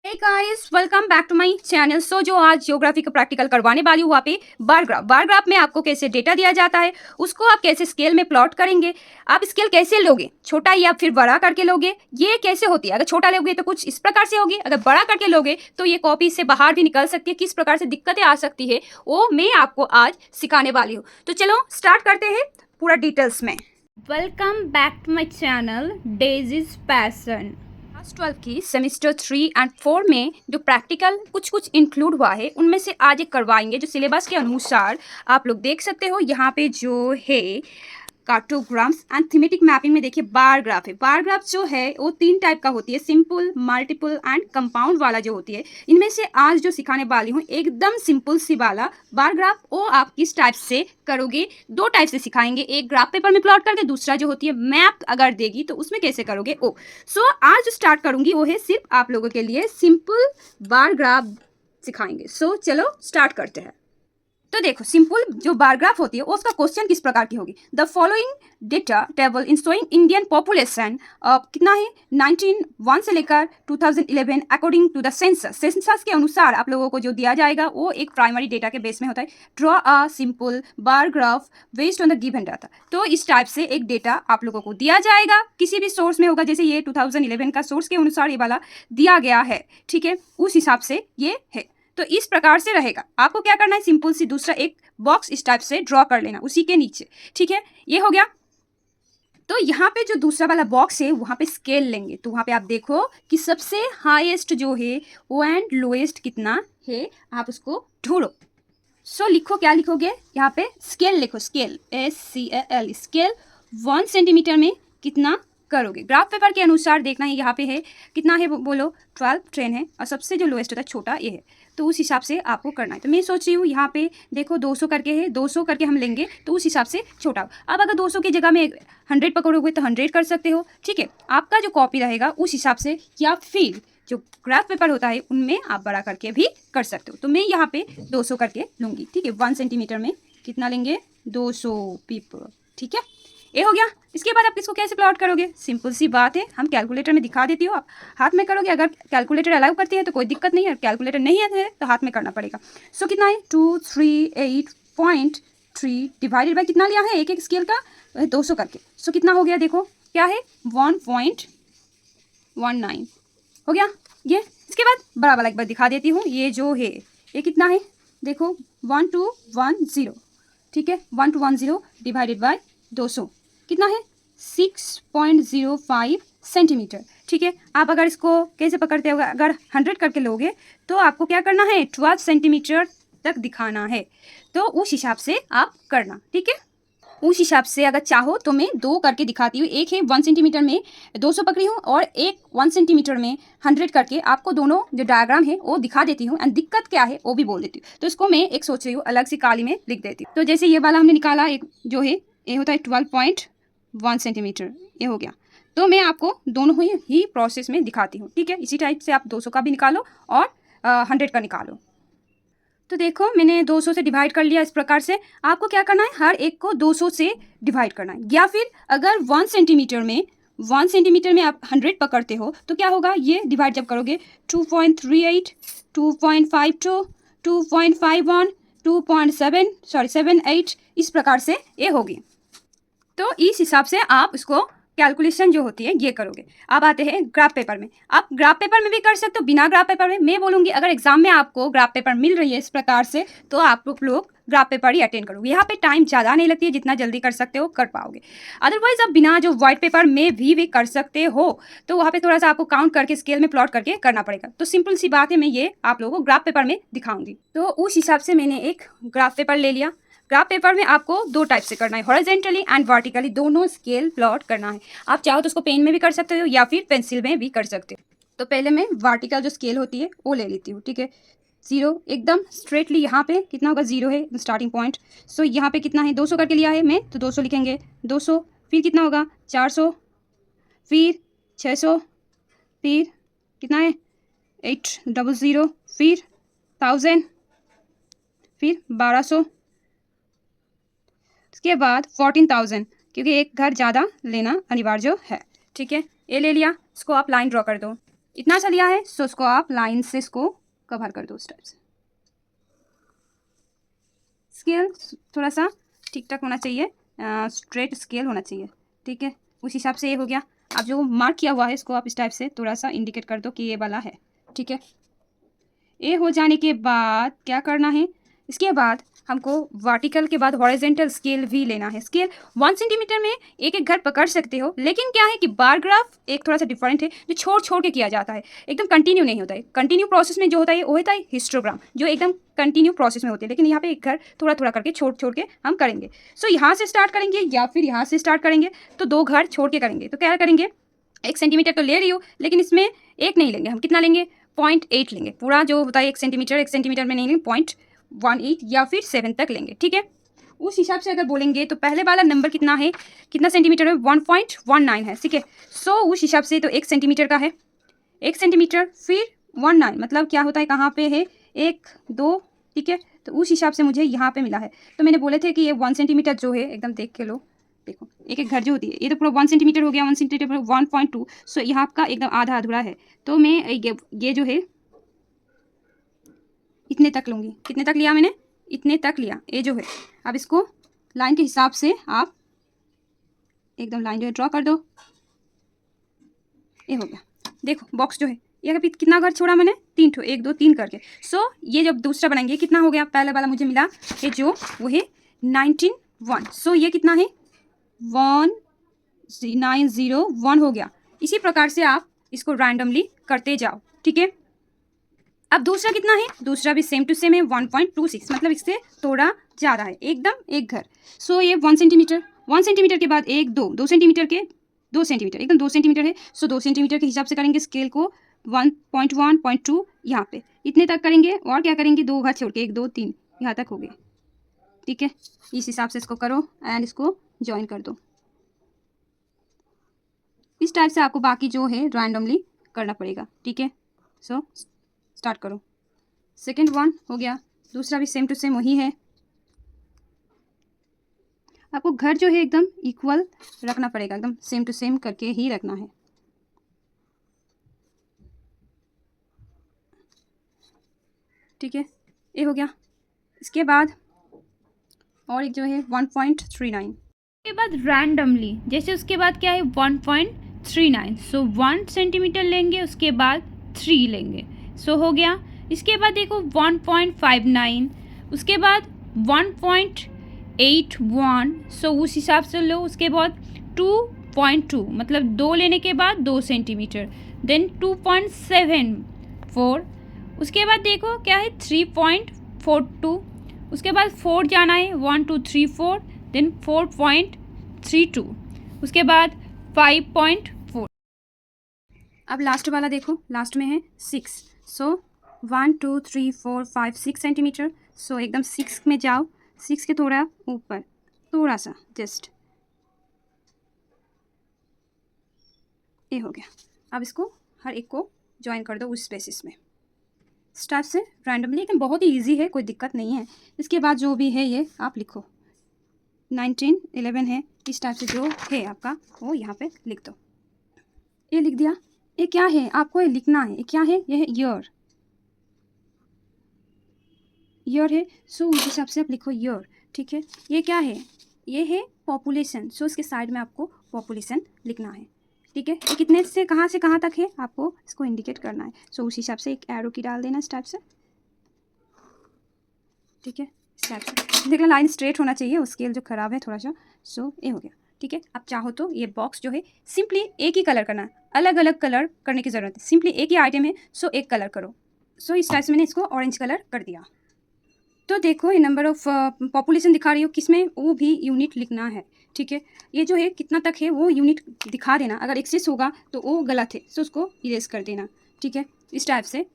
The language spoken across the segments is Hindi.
Hey guys, welcome back to my channel. जो आज ज्योग्राफी का प्रैक्टिकल करवाने वाली हूँ वहाँ पे बार ग्राफ में आपको कैसे डेटा दिया जाता है, उसको आप कैसे स्केल में प्लॉट करेंगे, आप स्केल कैसे लोगे, छोटा या फिर बड़ा करके लोगे, ये कैसे होती है। अगर छोटा लोगे तो कुछ इस प्रकार से होगी, अगर बड़ा करके लोगे तो ये कॉपी से बाहर भी निकल सकती है, किस प्रकार से दिक्कतें आ सकती है वो मैं आपको आज सिखाने वाली हूँ। तो चलो स्टार्ट करते हैं पूरा डिटेल्स में। Welcome back to my channel Daisy's passion. Class 12 की सेमेस्टर 3 एंड 4 में जो प्रैक्टिकल कुछ इंक्लूड हुआ है उनमें से आज एक करवाएंगे जो सिलेबस के अनुसार आप लोग देख सकते हो। यहाँ पे जो है कार्टोग्राम्स एंड थीमेटिक मैपिंग में देखिए बार ग्राफ है। बार ग्राफ जो है वो 3 टाइप का होती है, सिंपल, मल्टीपल एंड कंपाउंड वाला जो होती है। इनमें से आज जो सिखाने वाली हूँ एकदम सिंपल सी वाला बार ग्राफ, वो आप किस टाइप से करोगे, 2 टाइप से सिखाएंगे। एक ग्राफ पेपर में प्लॉट करके, दूसरा जो होती है मैप अगर देगी तो उसमें कैसे करोगे ओ। आज जो स्टार्ट करूंगी वो है सिर्फ आप लोगों के लिए सिंपल बार ग्राफ सिखाएंगे। चलो स्टार्ट करते हैं। तो देखो सिंपल जो बार ग्राफ होती है उसका क्वेश्चन किस प्रकार की होगी। The following data table in showing Indian population कितना है 1901 से लेकर 2011 according to the census. Census के अनुसार आप लोगों को जो दिया जाएगा वो एक प्राइमरी डेटा के बेस में होता है। Draw a simple bar graph based on the given data. तो इस टाइप से एक डेटा आप लोगों को दिया जाएगा, किसी भी सोर्स में होगा, जैसे ये 2011 का सोर्स के अनुसार ये वाला दिया गया है, ठीक है, उस हिसाब से ये है। तो इस प्रकार से रहेगा। आपको क्या करना है, सिंपल सी दूसरा एक बॉक्स इस टाइप से ड्रॉ कर लेना उसी के नीचे, ठीक है, ये हो गया। तो यहाँ पे जो दूसरा वाला बॉक्स है वहाँ पे स्केल लेंगे, तो वहाँ पे आप देखो कि सबसे हाईएस्ट जो है वो एंड लोएस्ट कितना है, आप उसको ढूंढो। लिखो, क्या लिखोगे यहाँ पे, स्केल लिखो, स्केल SCAL, स्केल 1 सेंटीमीटर में कितना करोगे। ग्राफ पेपर के अनुसार देखना है, यहाँ पे है कितना है बोलो, 12 10 है, और सबसे जो लोएस्ट होता है छोटा ये है, तो उस हिसाब से आपको करना है। तो मैं सोच रही हूँ यहाँ पे देखो 200 करके है, 200 करके हम लेंगे तो उस हिसाब से छोटा। अब अगर 200 की जगह में 100 पकड़ोगे तो 100 कर सकते हो, ठीक है, आपका जो कॉपी रहेगा उस हिसाब से, या फिर जो ग्राफ पेपर होता है उनमें आप बड़ा करके भी कर सकते हो। तो मैं यहाँ पे 200 करके लूँगी, ठीक है, 1 सेंटीमीटर में कितना लेंगे, 200 पीपल, ठीक है, ये हो गया। इसके बाद आप इसको कैसे प्लॉट करोगे, सिंपल सी बात है, हम कैलकुलेटर में दिखा देती हो, आप हाथ में करोगे। अगर कैलकुलेटर अलाउ करती है तो कोई दिक्कत नहीं है, कैलकुलेटर नहीं है तो हाथ में करना पड़ेगा। कितना है 238.3 डिवाइडेड बाई कितना लिया है एक एक स्केल का, 200 करके। कितना हो गया, देखो क्या है 1.19 हो गया ये। इसके बाद बड़ा वाला एक बार दिखा देती हूँ, ये जो है ये कितना है, देखो 1210, ठीक है, 1210 डिवाइडेड बाई 200 कितना है 6.05 सेंटीमीटर, ठीक है। आप अगर इसको कैसे पकड़ते हो, अगर 100 करके लोगे तो आपको क्या करना है, 12 सेंटीमीटर तक दिखाना है, तो उस हिसाब से आप करना, ठीक है। उस हिसाब से अगर चाहो तो मैं 2 करके दिखाती हूँ, एक है 1 सेंटीमीटर में 200 पकड़ी हूँ और एक 1 सेंटीमीटर में 100 करके, आपको दोनों जो डायग्राम है वो दिखा देती हूँ एंड दिक्कत क्या है वो भी बोल देती हूँ। तो इसको मैं एक सोच रही हूँ अलग से काली में लिख देती हूँ। तो जैसे ये वाला हमने निकाला, एक जो है ये होता है 12.1 सेंटीमीटर, ये हो गया। तो मैं आपको दोनों ही प्रोसेस में दिखाती हूँ, ठीक है। इसी टाइप से आप 200 का भी निकालो और 100 का निकालो। तो देखो मैंने 200 से डिवाइड कर लिया। इस प्रकार से आपको क्या करना है, हर एक को 200 से डिवाइड करना है, या फिर अगर 1 सेंटीमीटर में आप 100 पकड़ते हो तो क्या होगा, ये डिवाइड जब करोगे 2.38, 2.52, 2.51, 2.78 इस प्रकार से ये होगी। तो इस हिसाब से आप इसको कैलकुलेशन जो होती है ये करोगे। अब आते हैं ग्राफ पेपर में। आप ग्राफ पेपर में भी कर सकते हो, बिना ग्राफ पेपर में। मैं बोलूँगी अगर एग्जाम में आपको ग्राफ पेपर मिल रही है इस प्रकार से तो आप लोग ग्राफ पेपर ही अटेंड करोगे। यहाँ पे टाइम ज़्यादा नहीं लगती है, जितना जल्दी कर सकते हो कर पाओगे। अदरवाइज आप बिना जो व्हाइट पेपर में भी कर सकते हो, तो वहाँ पे थोड़ा सा आपको काउंट करके स्केल में प्लॉट करके करना पड़ेगा। तो सिंपल सी बात है, मैं ये आप लोगों को ग्राफ पेपर में दिखाऊंगी। तो उस हिसाब से मैंने एक ग्राफ पेपर ले लिया। ग्राफ पेपर में आपको 2 टाइप से करना है, हॉरिजॉन्टली एंड वर्टिकली, दोनों स्केल प्लॉट करना है। आप चाहो तो उसको पेन में भी कर सकते हो या फिर पेंसिल में भी कर सकते हो। तो पहले मैं वर्टिकल जो स्केल होती है वो ले लेती हूँ, ठीक है। 0 एकदम स्ट्रेटली, यहाँ पे कितना होगा, 0 है स्टार्टिंग पॉइंट। यहाँ पे कितना है, 200 करके लिया है मैं, तो 200 लिखेंगे, 200, फिर कितना होगा 400, फिर 600, फिर कितना है 800, फिर 1000, फिर 1200, इसके बाद 14,000, क्योंकि एक घर ज़्यादा लेना अनिवार्य है, ठीक है। ये ले लिया, इसको आप लाइन ड्रॉ कर दो। इतना सा लिया है, सो उसको आप लाइन से इसको कवर कर दो उस टाइप से। स्केल थोड़ा सा ठीक ठाक होना चाहिए, स्ट्रेट स्केल होना चाहिए, ठीक है। उस हिसाब से ये हो गया। अब जो मार्क किया हुआ है इसको आप इस टाइप से थोड़ा सा इंडिकेट कर दो कि ये वाला है, ठीक है। ये हो जाने के बाद क्या करना है, इसके बाद हमको वर्टिकल के बाद हॉरिजेंटल स्केल भी लेना है। स्केल 1 सेंटीमीटर में एक एक घर पकड़ सकते हो, लेकिन क्या है कि बार ग्राफ एक थोड़ा सा डिफरेंट है, जो छोड़ छोड़ के किया जाता है, एकदम कंटिन्यू नहीं होता है। कंटिन्यू प्रोसेस में जो होता है वो होता है हिस्टोग्राम, जो एकदम कंटिन्यू प्रोसेस में होते हैं, लेकिन यहाँ पे एक घर थोड़ा थोड़ा करके छोड़ छोड़ के हम करेंगे। सो यहाँ से स्टार्ट करेंगे या फिर यहाँ से स्टार्ट करेंगे, तो 2 घर छोड़ के करेंगे। तो क्या करेंगे, 1 सेंटीमीटर तो ले रही हो, लेकिन इसमें एक नहीं लेंगे हम, कितना लेंगे, 0.8 लेंगे। पूरा जो होता है 1 सेंटीमीटर में नहीं लेंगे, 0.18 या फिर 7 तक लेंगे, ठीक है। उस हिसाब से अगर बोलेंगे तो पहले वाला नंबर कितना है, कितना सेंटीमीटर है, 1.19 है, ठीक है। सो उस हिसाब से तो 1 सेंटीमीटर का है, 1 सेंटीमीटर फिर 19 मतलब क्या होता है, कहाँ पे है, 1 2, ठीक है। तो उस हिसाब से मुझे यहाँ पे मिला है। तो मैंने बोले थे कि ये 1 सेंटीमीटर जो है एकदम देख के लो, देखो एक एक घर जो होती है, ये तो पूरा 1 सेंटीमीटर हो गया, 1 सेंटीमीटर 1.2। सो यहाँ आपका एकदम आधा अधूरा है। तो मैं ये जो है इतने तक लूँगी। कितने तक लिया मैंने, इतने तक लिया, ये जो है। अब इसको लाइन के हिसाब से आप एकदम लाइन जो है ड्रॉ कर दो, ये हो गया। देखो बॉक्स जो है, ये अभी कितना घर छोड़ा मैंने, 3 ठो, 1 2 3 करके। सो ये जब दूसरा बनाएंगे कितना हो गया, पहले वाला मुझे मिला ये जो वो है 19 सो ये कितना है 1901 हो गया। इसी प्रकार से आप इसको रैंडमली करते जाओ, ठीक है। अब दूसरा कितना है, दूसरा भी सेम टू सेम है 1.26, मतलब इससे थोड़ा ज़्यादा है, एकदम एक घर। सो ये 1 सेंटीमीटर, 1 सेंटीमीटर के बाद 1 2 2 सेंटीमीटर के 2 सेंटीमीटर, एकदम 2 सेंटीमीटर है। सो 2 सेंटीमीटर के हिसाब से करेंगे स्केल को, 1.1.2 यहाँ पे इतने तक करेंगे। और क्या करेंगे, 2 घर छोड़ के 1 2 3 यहाँ तक हो गए, ठीक है। इस हिसाब से इसको करो एंड इसको ज्वाइन कर दो। इस टाइप से आपको बाकी जो है रैंडमली करना पड़ेगा, ठीक है। सो स्टार्ट करो। सेकेंड वन हो गया, दूसरा भी सेम टू सेम वही है। आपको घर जो है एकदम इक्वल रखना पड़ेगा, एकदम सेम टू सेम करके ही रखना है, ठीक है। ये हो गया। इसके बाद और एक जो है 1.39 के बाद रैंडमली, जैसे उसके बाद क्या है 1.39, सो 1 सेंटीमीटर लेंगे, उसके बाद 3 लेंगे, सो हो गया। इसके बाद देखो 1.59, उसके बाद 1.81, सो उस हिसाब से लो। उसके बाद 2.2 मतलब 2 लेने के बाद 2 सेंटीमीटर, देन 2.74, उसके बाद देखो क्या है 3.42, उसके बाद 4 जाना है, 1 2 3 4, देन 4.32, उसके बाद 5.4। अब लास्ट वाला देखो, लास्ट में है 6, सो 1 2 3 4 5 6 सेंटीमीटर। सो एकदम 6 में जाओ, 6 के थोड़ा ऊपर, थोड़ा सा जस्ट, ये हो गया। अब इसको हर एक को ज्वाइन कर दो उस बेसिस में, इस टाइप से रैंडमली, लेकिन बहुत ही ईजी है, कोई दिक्कत नहीं है। इसके बाद जो भी है ये आप लिखो, 1911 है, इस टाइप से जो है आपका वो यहाँ पे लिख दो। ये लिख दिया। ये क्या है, आपको ये लिखना है, ये क्या है, ये है ईयर, ईयर है। सो उस हिसाब से आप लिखो ईयर, ठीक है। ये क्या है, ये है पॉपुलेशन, सो इसके साइड में आपको पॉपुलेशन लिखना है, ठीक है। ये कितने से कहाँ तक है आपको इसको इंडिकेट करना है। सो उस हिसाब से एक एरो की डाल देना इस टाइप से, ठीक है। इस टाइप से देखना लाइन स्ट्रेट होना चाहिए, स्केल जो ख़राब है थोड़ा सा। सो ये हो गया, ठीक है। अब चाहो तो ये बॉक्स जो है सिंपली एक ही कलर करना है, अलग अलग कलर करने की ज़रूरत है, सिंपली एक ही आइटम है, सो एक कलर करो। सो इस टाइप से मैंने इसको ऑरेंज कलर कर दिया। तो देखो ये नंबर ऑफ पॉपुलेशन दिखा रही हो, किसमें वो भी यूनिट लिखना है, ठीक है। ये जो है कितना तक है वो यूनिट दिखा देना, अगर एक्सेस होगा तो वो गलत है, सो उसको इरेज कर देना, ठीक है। इस टाइप से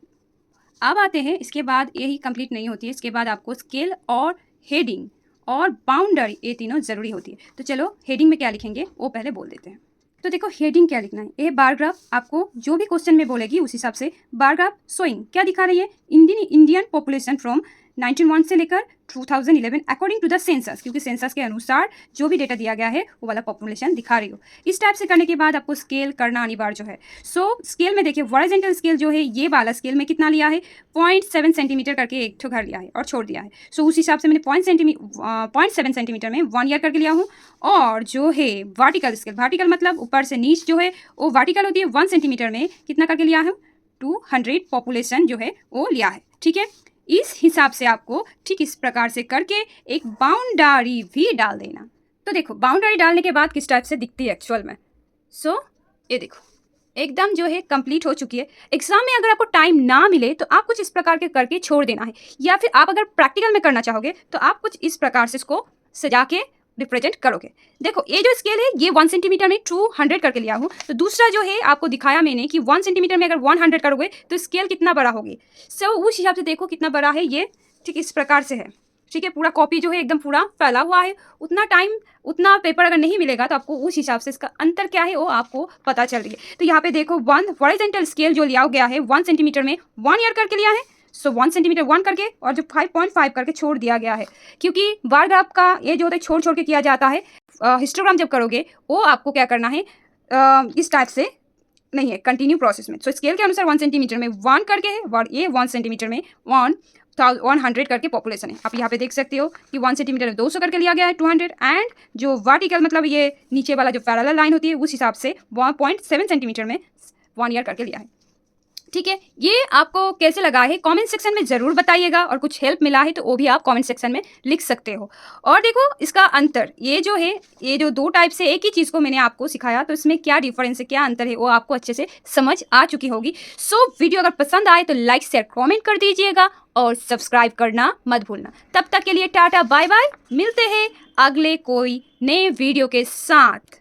अब आते हैं, इसके बाद यही कंप्लीट नहीं होती है, इसके बाद आपको स्केल और हेडिंग और बाउंडरी, ये तीनों ज़रूरी होती है। तो चलो हेडिंग में क्या लिखेंगे वो पहले बोल देते हैं। तो देखो हेडिंग क्या लिखना है, ये बार ग्राफ आपको जो भी क्वेश्चन में बोलेगी उस हिसाब से, बार ग्राफ शोइंग क्या दिखा रही है, इंडियन पॉपुलेशन फ्रॉम 1901 से लेकर 2011 अकॉर्डिंग टू द सेंसस, क्योंकि सेंसस के अनुसार जो भी डेटा दिया गया है वो वाला पॉपुलेशन दिखा रही हो। इस टाइप से करने के बाद आपको स्केल करना अनिवार्य जो है। सो स्केल में देखिए हॉरिजॉन्टल स्केल जो है ये वाला स्केल में कितना लिया है 0.7 सेंटीमीटर करके एक ठो घर लिया है और छोड़ दिया है। सो उस हिसाब से मैंने 0.7 सेंटीमीटर में 1 ईयर करके लिया हूँ। और जो है वर्टिकल स्केल, वर्टिकल मतलब ऊपर से नीच जो है वो वर्टिकल होती है, 1 सेंटीमीटर में कितना करके लिया है 200 पॉपुलेशन जो है वो लिया है। ठीक है, इस हिसाब से आपको ठीक इस प्रकार से करके एक बाउंड्री भी डाल देना। तो देखो बाउंड्री डालने के बाद किस टाइप से दिखती है एक्चुअल में। सो ये देखो एकदम जो है कंप्लीट हो चुकी है। एग्जाम में अगर आपको टाइम ना मिले तो आप कुछ इस प्रकार के करके छोड़ देना है, या फिर आप अगर प्रैक्टिकल में करना चाहोगे तो आप कुछ इस प्रकार से इसको सजा के रिप्रेजेंट करोगे। देखो ये जो स्केल है ये 1 सेंटीमीटर में 200 करके लिया हूँ। तो दूसरा जो है आपको दिखाया मैंने कि 1 सेंटीमीटर में अगर 100 करोगे तो स्केल कितना बड़ा होगी। सो उस हिसाब से देखो कितना बड़ा है ये, ठीक इस प्रकार से है। ठीक है, पूरा कॉपी जो है एकदम पूरा फैला हुआ है। उतना टाइम उतना पेपर अगर नहीं मिलेगा तो आपको उस हिसाब से इसका अंतर क्या है वो आपको पता चल रही है। तो यहाँ पे देखो 1 हॉरिजॉन्टल स्केल जो लिया गया है 1 सेंटीमीटर में 1 ईयर करके लिया है। सो 1 सेंटीमीटर 1 करके और जो 5.5 करके छोड़ दिया गया है, क्योंकि बार ग्राफ का ये जो होता है छोड़ छोड़ के किया जाता है। हिस्टोग्राम जब करोगे वो आपको क्या करना है इस टाइप से नहीं है, कंटिन्यू प्रोसेस में। सो स्केल के अनुसार 1 सेंटीमीटर में 1 करके है और ये 1 सेंटीमीटर में 100 करके पॉपुलेशन है। आप यहाँ पे देख सकते हो कि 1 सेंटीमीटर में 200 करके लिया गया है 200, एंड जो वर्टिकल मतलब ये नीचे वाला जो पैरेलल लाइन होती है उस हिसाब से 1.7 सेंटीमीटर में 1 ईयर करके लिया है। ठीक है, ये आपको कैसे लगा है कमेंट सेक्शन में ज़रूर बताइएगा, और कुछ हेल्प मिला है तो वो भी आप कमेंट सेक्शन में लिख सकते हो। और देखो इसका अंतर ये जो है, ये जो 2 टाइप से एक ही चीज़ को मैंने आपको सिखाया तो इसमें क्या डिफरेंस है, क्या अंतर है वो आपको अच्छे से समझ आ चुकी होगी। सो वीडियो अगर पसंद आए तो लाइक शेयर कमेंट कर दीजिएगा और सब्सक्राइब करना मत भूलना। तब तक के लिए टाटा बाय बाय, मिलते हैं अगले कोई नए वीडियो के साथ।